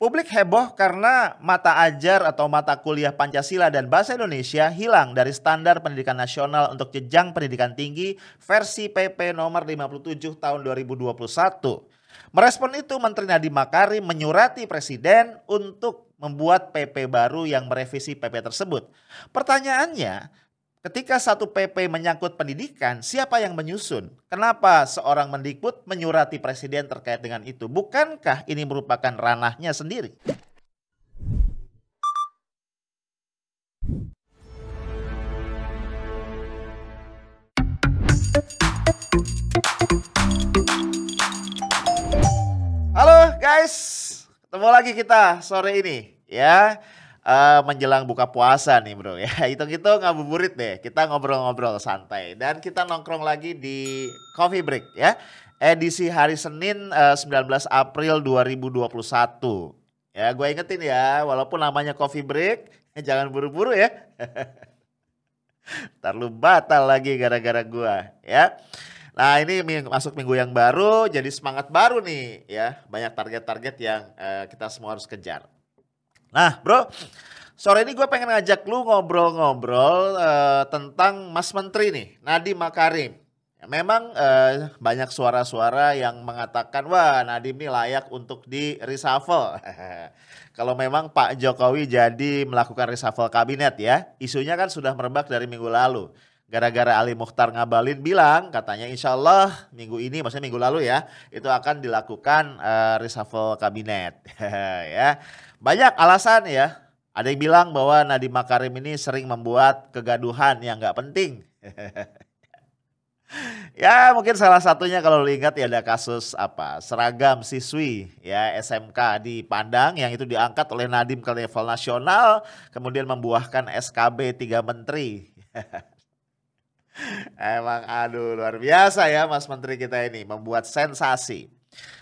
Publik heboh karena mata ajar atau mata kuliah Pancasila dan Bahasa Indonesia hilang dari Standar Pendidikan Nasional untuk Jenjang Pendidikan Tinggi versi PP nomor 57 tahun 2021. Merespon itu, Menteri Nadiem Makarim menyurati Presiden untuk membuat PP baru yang merevisi PP tersebut. Pertanyaannya, ketika satu PP menyangkut pendidikan, siapa yang menyusun? Kenapa seorang Mendikbud menyurati Presiden terkait dengan itu? Bukankah ini merupakan ranahnya sendiri? Halo guys, ketemu lagi kita sore ini ya. Menjelang buka puasa nih bro ya, hitung-hitung ngabuburit deh, kita ngobrol-ngobrol santai dan kita nongkrong lagi di Coffee Break ya, edisi hari Senin 19 April 2021 ya. Gue ingetin ya, walaupun namanya Coffee Break jangan buru-buru ya. Ntar lu batal lagi gara-gara gue ya. Nah ini masuk minggu yang baru, jadi semangat baru nih ya, banyak target-target yang kita semua harus kejar. Nah bro, sore ini gue pengen ngajak lu ngobrol-ngobrol tentang Mas Menteri nih, Nadiem Makarim. Ya, memang banyak suara-suara yang mengatakan, wah Nadiem ini layak untuk di reshuffle. Kalau memang Pak Jokowi jadi melakukan reshuffle kabinet ya, isunya kan sudah merebak dari minggu lalu. Gara-gara Ali Mukhtar Ngabalin bilang katanya insya Allah minggu ini, maksudnya minggu lalu ya, itu akan dilakukan reshuffle kabinet. Ya. Banyak alasan ya. Ada yang bilang bahwa Nadiem Makarim ini sering membuat kegaduhan yang nggak penting. Ya mungkin salah satunya kalau lu ingat ya ada kasus seragam siswi ya SMK di Padang yang itu diangkat oleh Nadiem ke level nasional, kemudian membuahkan SKB 3 menteri. Emang aduh luar biasa ya Mas Menteri kita ini, membuat sensasi.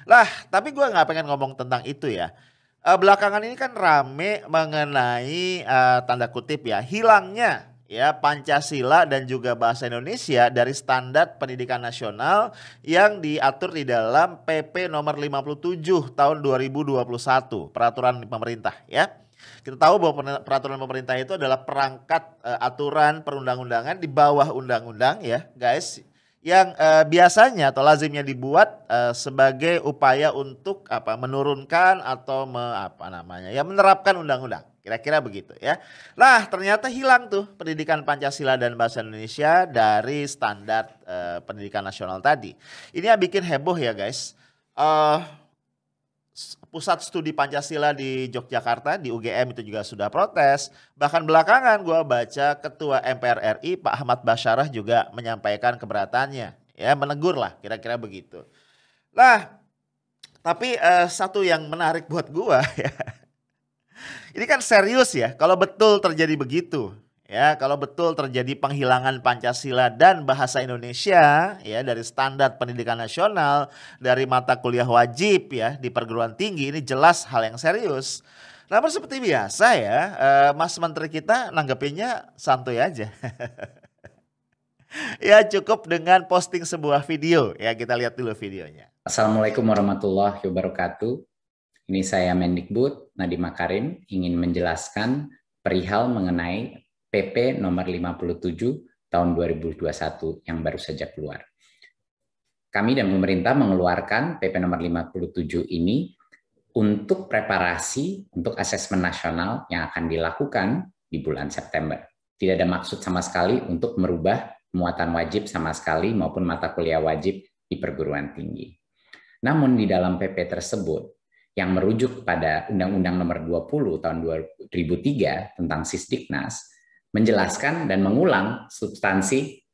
Lah tapi gue nggak pengen ngomong tentang itu ya. Belakangan ini kan rame mengenai tanda kutip ya hilangnya ya Pancasila dan juga bahasa Indonesia dari Standar Pendidikan Nasional yang diatur di dalam PP nomor 57 tahun 2021, peraturan pemerintah ya. Kita tahu bahwa peraturan pemerintah itu adalah perangkat aturan perundang-undangan di bawah undang-undang ya guys, yang biasanya atau lazimnya dibuat sebagai upaya untuk menurunkan atau menerapkan undang-undang, kira-kira begitu ya. Nah ternyata hilang tuh pendidikan Pancasila dan bahasa Indonesia dari Standar Pendidikan Nasional tadi. Ini yang bikin heboh ya guys. Pusat Studi Pancasila di Yogyakarta di UGM itu juga sudah protes. Bahkan belakangan gue baca Ketua MPR RI Pak Ahmad Basyarah juga menyampaikan keberatannya, ya menegur lah kira-kira begitu. Lah, tapi satu yang menarik buat gue ya, ini kan serius ya kalau betul terjadi begitu. Ya, kalau betul terjadi penghilangan Pancasila dan bahasa Indonesia ya dari Standar Pendidikan Nasional, dari mata kuliah wajib ya di perguruan tinggi, ini jelas hal yang serius. Namun seperti biasa ya, Mas Menteri kita nanggepinnya santuy aja. Ya cukup dengan posting sebuah video, ya kita lihat dulu videonya. Assalamualaikum warahmatullahi wabarakatuh. Ini saya Mendikbud Nadiem Makarim ingin menjelaskan perihal mengenai PP nomor 57 tahun 2021 yang baru saja keluar. Kami dan pemerintah mengeluarkan PP nomor 57 ini untuk preparasi untuk asesmen nasional yang akan dilakukan di bulan September. Tidak ada maksud sama sekali untuk merubah muatan wajib sama sekali maupun mata kuliah wajib di perguruan tinggi. Namun di dalam PP tersebut yang merujuk pada Undang-Undang nomor 20 tahun 2003 tentang Sisdiknas, menjelaskan dan mengulang substansi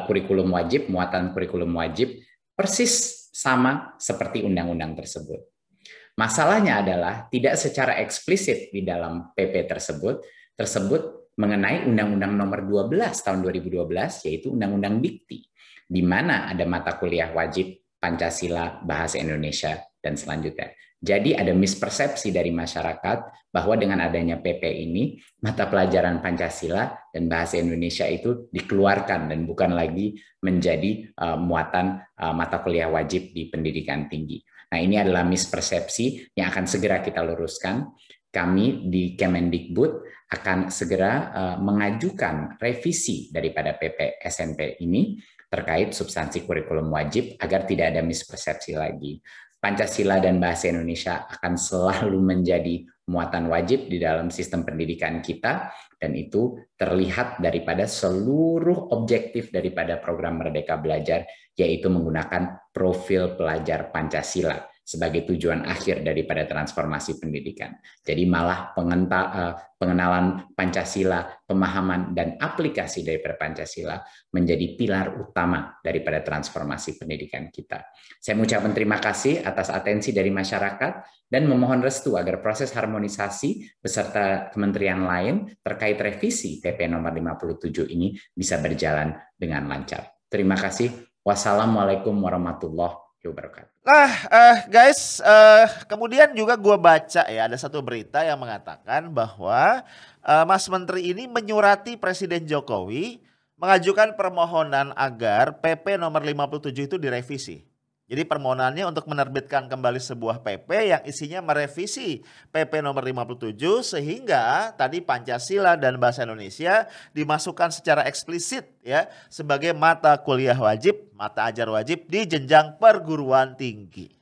kurikulum wajib, muatan kurikulum wajib, persis sama seperti undang-undang tersebut. Masalahnya adalah tidak secara eksplisit di dalam PP tersebut mengenai Undang-Undang nomor 12 tahun 2012, yaitu Undang-Undang Dikti, di mana ada mata kuliah wajib Pancasila, Bahasa Indonesia, dan selanjutnya. Jadi ada mispersepsi dari masyarakat bahwa dengan adanya PP ini, mata pelajaran Pancasila dan Bahasa Indonesia itu dikeluarkan dan bukan lagi menjadi muatan mata kuliah wajib di pendidikan tinggi. Nah, ini adalah mispersepsi yang akan segera kita luruskan. Kami di Kemendikbud akan segera mengajukan revisi daripada PP SMP ini terkait substansi kurikulum wajib agar tidak ada mispersepsi lagi. Pancasila dan bahasa Indonesia akan selalu menjadi muatan wajib di dalam sistem pendidikan kita, dan itu terlihat daripada seluruh objektif daripada program Merdeka Belajar, yaitu menggunakan profil pelajar Pancasila sebagai tujuan akhir daripada transformasi pendidikan. Jadi malah pengenalan Pancasila, pemahaman dan aplikasi daripada Pancasila menjadi pilar utama daripada transformasi pendidikan kita. Saya mengucapkan terima kasih atas atensi dari masyarakat dan memohon restu agar proses harmonisasi beserta kementerian lain terkait revisi PP nomor 57 ini bisa berjalan dengan lancar. Terima kasih. Wassalamualaikum warahmatullahi wabarakatuh. Nah, guys, kemudian juga gue baca ya, ada satu berita yang mengatakan bahwa Mas Menteri ini menyurati Presiden Jokowi mengajukan permohonan agar PP nomor 57 itu direvisi. Jadi permohonannya untuk menerbitkan kembali sebuah PP yang isinya merevisi PP nomor 57 sehingga tadi Pancasila dan bahasa Indonesia dimasukkan secara eksplisit ya sebagai mata kuliah wajib, mata ajar wajib di jenjang perguruan tinggi.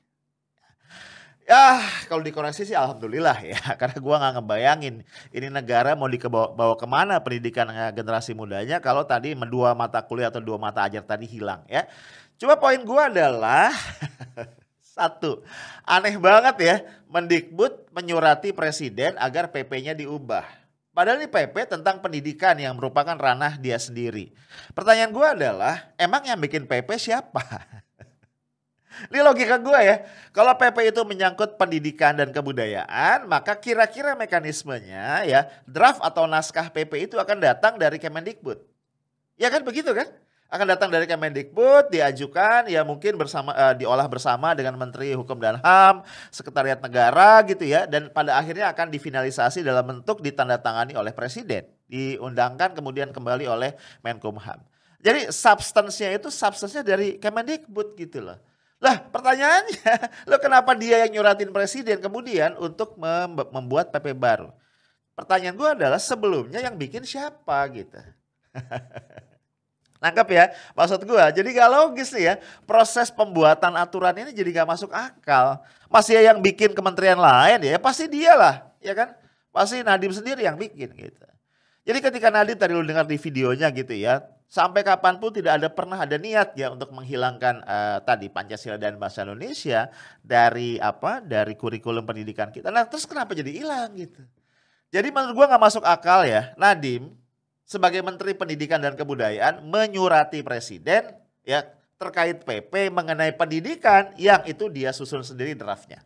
Ya kalau dikoreksi sih alhamdulillah ya, karena gua nggak ngebayangin ini negara mau bawa kemana pendidikan generasi mudanya kalau tadi dua mata kuliah atau dua mata ajar tadi hilang ya. Cuma poin gua adalah satu, aneh banget ya Mendikbud menyurati presiden agar PP-nya diubah. Padahal ini PP tentang pendidikan yang merupakan ranah dia sendiri. Pertanyaan gua adalah emang yang bikin PP siapa? Ini logika gue ya, kalau PP itu menyangkut pendidikan dan kebudayaan, maka kira-kira mekanismenya ya draft atau naskah PP itu akan datang dari Kemendikbud. Ya kan begitu kan? Akan datang dari Kemendikbud, diajukan ya mungkin diolah bersama dengan Menteri Hukum dan HAM, Sekretariat Negara gitu ya, dan pada akhirnya akan difinalisasi dalam bentuk ditandatangani oleh Presiden, diundangkan kemudian kembali oleh Menkumham. Jadi substansinya dari Kemendikbud gitu loh. Lah pertanyaannya, lo kenapa dia yang nyuratin presiden kemudian untuk membuat PP baru? Pertanyaan gue adalah sebelumnya yang bikin siapa gitu. Nangkep ya maksud gue, jadi gak logis nih ya proses pembuatan aturan ini jadi gak masuk akal. Masih yang bikin kementerian lain ya pasti dia lah ya kan, pasti Nadiem sendiri yang bikin gitu. Jadi ketika Nadiem tadi lu dengar di videonya gitu ya, sampai kapanpun tidak pernah ada niat ya untuk menghilangkan tadi Pancasila dan bahasa Indonesia dari kurikulum pendidikan kita. Nah terus kenapa jadi hilang gitu? Jadi menurut gua nggak masuk akal ya Nadiem sebagai Menteri Pendidikan dan Kebudayaan menyurati Presiden ya terkait PP mengenai pendidikan yang itu dia susun sendiri draftnya.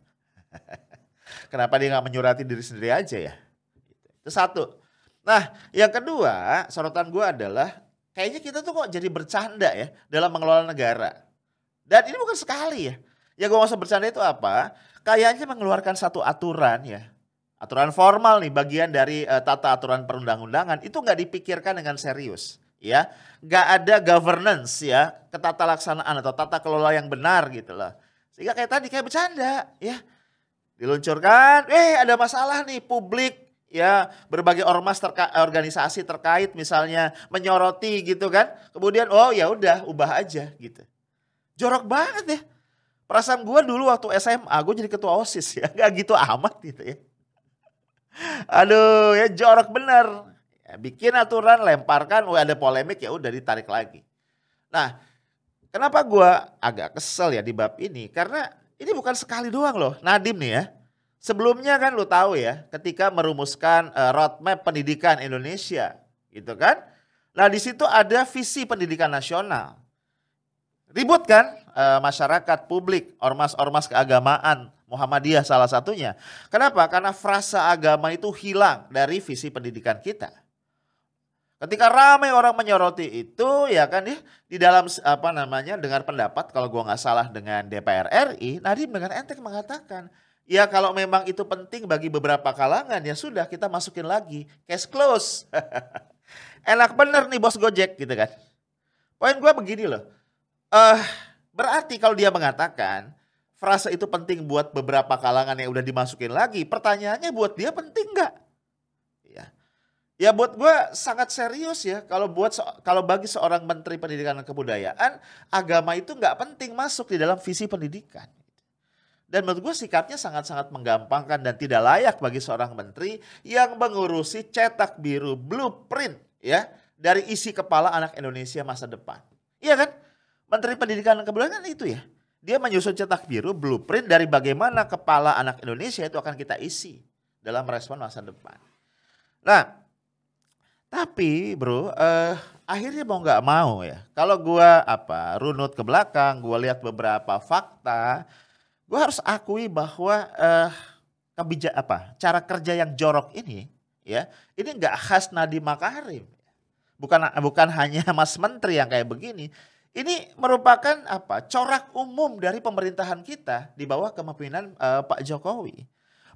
Kenapa dia nggak menyurati diri sendiri aja ya? Itu satu. Nah yang kedua sorotan gua adalah kayaknya kita tuh kok jadi bercanda ya dalam mengelola negara. Dan ini bukan sekali ya. Ya gue maksud bercanda itu apa? Kayaknya mengeluarkan satu aturan ya. Aturan formal nih bagian dari tata aturan perundang-undangan itu nggak dipikirkan dengan serius. Ya, nggak ada governance ya, ketatalaksanaan atau tata kelola yang benar gitu loh. Sehingga kayak bercanda ya. Diluncurkan, ada masalah nih publik. Ya berbagai organisasi terkait misalnya menyoroti gitu kan, kemudian oh ya udah ubah aja gitu. Jorok banget ya. Perasaan gue dulu waktu SMA gue jadi ketua OSIS ya, gak gitu amat gitu ya. Aduh ya jorok bener. Ya, bikin aturan lemparkan, ada polemik ya udah ditarik lagi. Nah kenapa gue agak kesel ya di bab ini, karena ini bukan sekali doang loh Nadiem nih ya. Sebelumnya kan lu tahu ya ketika merumuskan roadmap pendidikan Indonesia gitu kan. Nah di situ ada visi pendidikan nasional. Ribut kan masyarakat, publik, ormas-ormas keagamaan, Muhammadiyah salah satunya. Kenapa? Karena frasa agama itu hilang dari visi pendidikan kita. Ketika ramai orang menyoroti itu ya kan ya di dalam dengar pendapat kalau gua nggak salah dengan DPR RI, Nadiem dengan enteng mengatakan ya kalau memang itu penting bagi beberapa kalangan ya sudah kita masukin lagi case close. Enak bener nih bos Gojek gitu kan. Poin gue begini loh. Berarti kalau dia mengatakan frase itu penting buat beberapa kalangan yang udah dimasukin lagi, pertanyaannya buat dia penting nggak? Ya. Ya buat gue sangat serius ya kalau bagi seorang Menteri Pendidikan dan Kebudayaan, agama itu nggak penting masuk di dalam visi pendidikan. Dan menurut gue sikapnya sangat-sangat menggampangkan dan tidak layak bagi seorang menteri yang mengurusi cetak biru blueprint ya dari isi kepala anak Indonesia masa depan. Iya kan? Menteri Pendidikan dan Kebudayaan kan itu ya. Dia menyusun cetak biru blueprint dari bagaimana kepala anak Indonesia itu akan kita isi dalam respon masa depan. Nah, tapi bro, akhirnya mau nggak mau ya. Kalau gue runut ke belakang, gue lihat beberapa fakta, gue harus akui bahwa cara kerja yang jorok ini ya, ini nggak khas Nadiem Makarim. Bukan hanya Mas Menteri yang kayak begini. Ini merupakan corak umum dari pemerintahan kita di bawah kepemimpinan Pak Jokowi.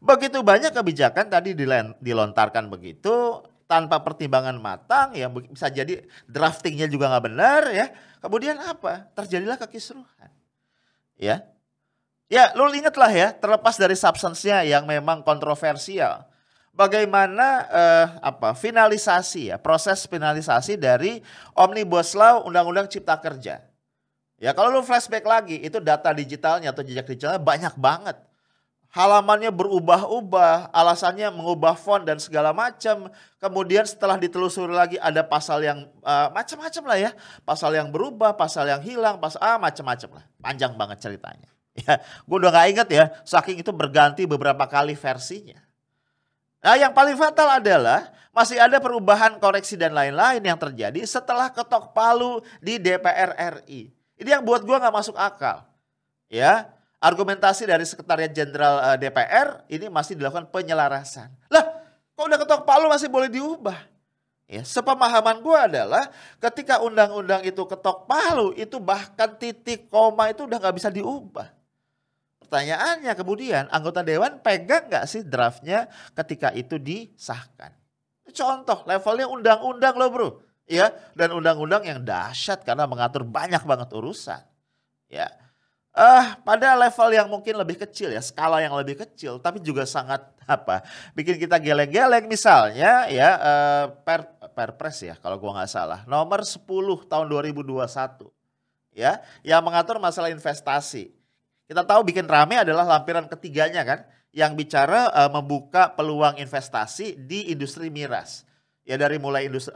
Begitu banyak kebijakan tadi dilontarkan begitu tanpa pertimbangan matang, ya bisa jadi draftingnya juga nggak benar ya. Kemudian terjadilah kekisruhan. Ya, lu inget lah ya, terlepas dari substance-nya yang memang kontroversial. Bagaimana finalisasi ya, proses finalisasi dari Omnibus Law Undang-Undang Cipta Kerja. Ya kalau lu flashback lagi, itu data digitalnya atau jejak digitalnya banyak banget. Halamannya berubah-ubah, alasannya mengubah font dan segala macam. Kemudian setelah ditelusuri lagi ada pasal yang macam-macam lah ya. Pasal yang berubah, pasal yang hilang, macam-macam lah. Panjang banget ceritanya. Ya, gue udah gak inget ya, saking itu berganti beberapa kali versinya. Nah yang paling fatal adalah masih ada perubahan, koreksi dan lain-lain yang terjadi setelah ketok palu di DPR RI. Ini yang buat gue gak masuk akal. Ya, argumentasi dari Sekretariat Jenderal DPR ini masih dilakukan penyelarasan. Lah, kok udah ketok palu masih boleh diubah? Ya, sepemahaman gue adalah ketika undang-undang itu ketok palu, itu bahkan titik koma itu udah gak bisa diubah. Pertanyaannya kemudian anggota dewan pegang nggak sih draftnya ketika itu disahkan? Contoh levelnya undang-undang loh bro, ya, dan undang-undang yang dahsyat karena mengatur banyak banget urusan, ya. Pada level yang mungkin lebih kecil ya, skala yang lebih kecil, tapi juga sangat bikin kita geleng-geleng misalnya ya Perpres ya kalau gua nggak salah, nomor 10 tahun 2021, ya, yang mengatur masalah investasi. Kita tahu bikin rame adalah lampiran ketiganya kan, yang bicara membuka peluang investasi di industri miras. Ya dari mulai industri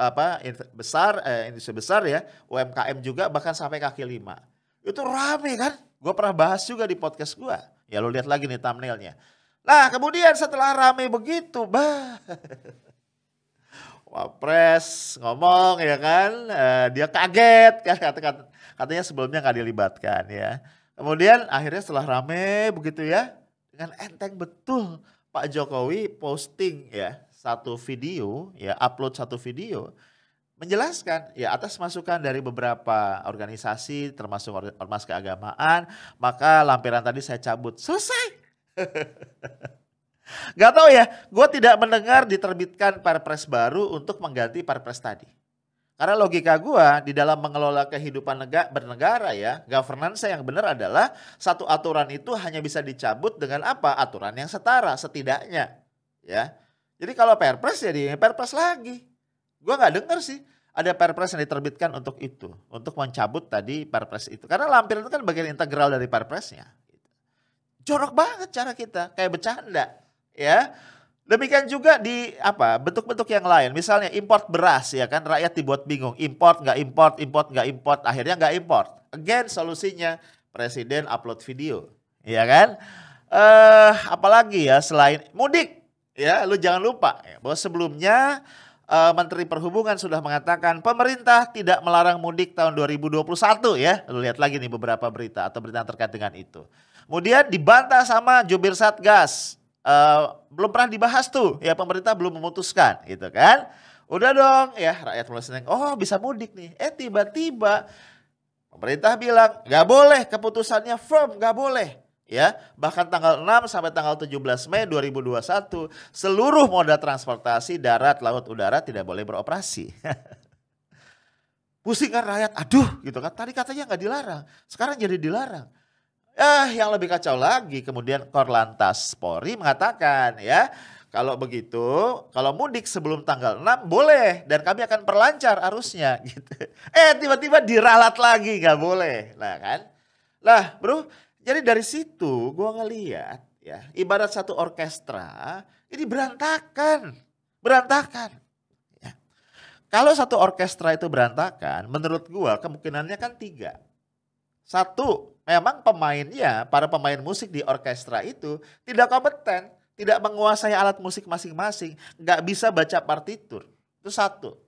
industri besar ya, UMKM juga bahkan sampai kaki lima. Itu rame kan, gue pernah bahas juga di podcast gue. Ya lo lihat lagi nih thumbnailnya. Nah kemudian setelah rame begitu, Wapres ngomong ya kan, dia kaget kan, katanya sebelumnya nggak dilibatkan ya. Kemudian akhirnya setelah rame begitu ya, dengan enteng betul Pak Jokowi posting ya satu video, ya upload satu video menjelaskan ya atas masukan dari beberapa organisasi termasuk ormas keagamaan, maka lampiran tadi saya cabut. Selesai. Gak tahu ya, gue tidak mendengar diterbitkan Perpres baru untuk mengganti Perpres tadi. Karena logika gue di dalam mengelola kehidupan bernegara ya, governance yang benar adalah satu aturan itu hanya bisa dicabut dengan aturan yang setara setidaknya. Ya, jadi kalau Perpres jadi Perpres lagi. Gue nggak dengar sih ada Perpres yang diterbitkan untuk itu, untuk mencabut tadi Perpres itu. Karena lampiran itu kan bagian integral dari Perpresnya. Jorok banget cara kita, kayak bercanda, ya. Demikian juga di bentuk-bentuk yang lain. Misalnya import beras ya kan, rakyat dibuat bingung. Import nggak import, akhirnya nggak import. Again solusinya presiden upload video, ya kan? Apalagi ya selain mudik, ya lu jangan lupa ya, bahwa sebelumnya Menteri Perhubungan sudah mengatakan pemerintah tidak melarang mudik tahun 2021 ya. Lu lihat lagi nih beberapa berita atau berita terkait dengan itu. Kemudian dibantah sama jubir Satgas. Belum pernah dibahas tuh ya, pemerintah belum memutuskan gitu kan. Udah dong ya, rakyat mulai seneng, oh bisa mudik nih. Tiba-tiba pemerintah bilang gak boleh, keputusannya firm gak boleh ya. Bahkan tanggal 6 sampai tanggal 17 Mei 2021 seluruh moda transportasi darat, laut, udara tidak boleh beroperasi. Pusing kan rakyat, aduh gitu kan, tadi katanya gak dilarang, sekarang jadi dilarang. Yang lebih kacau lagi kemudian Korlantas Polri mengatakan ya, kalau begitu, kalau mudik sebelum tanggal 6 boleh dan kami akan perlancar arusnya gitu. Tiba-tiba diralat lagi nggak boleh. Lah kan. Lah bro, jadi dari situ gua ngeliat ya, ibarat satu orkestra ini berantakan. Berantakan. Ya. Kalau satu orkestra itu berantakan, menurut gua kemungkinannya kan 3. Satu, memang pemainnya, para pemain musik di orkestra itu tidak kompeten, tidak menguasai alat musik masing-masing, nggak bisa baca partitur. Itu satu.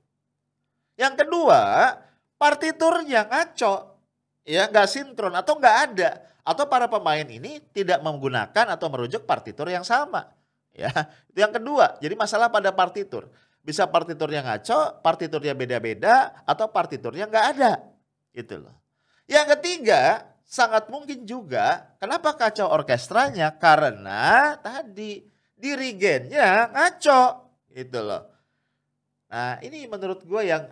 Yang kedua, partiturnya ngaco, ya nggak sinkron atau nggak ada, atau para pemain ini tidak menggunakan atau merujuk partitur yang sama. Ya, itu yang kedua. Jadi masalah pada partitur. Bisa partiturnya ngaco, partiturnya beda-beda, atau partiturnya nggak ada. Gitu loh. Yang ketiga, sangat mungkin juga kenapa kacau orkestranya karena tadi dirigennya ngaco gitu loh. Nah ini menurut gue yang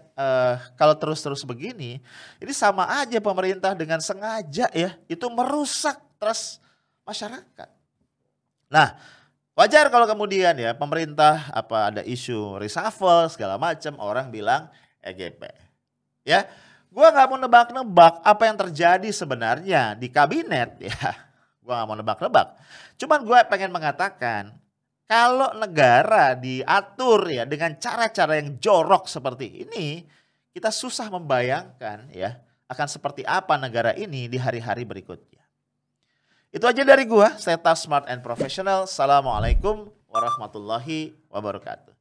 kalau terus-terus begini, ini sama aja pemerintah dengan sengaja ya itu merusak trust masyarakat. Nah wajar kalau kemudian ya pemerintah ada isu reshuffle segala macam orang bilang EGP ya. Gua nggak mau nebak-nebak apa yang terjadi sebenarnya di kabinet ya. Gua nggak mau nebak-nebak. Cuman gue pengen mengatakan kalau negara diatur ya dengan cara-cara yang jorok seperti ini, kita susah membayangkan ya akan seperti apa negara ini di hari-hari berikutnya. Itu aja dari gua, Seta Smart and Professional. Assalamualaikum warahmatullahi wabarakatuh.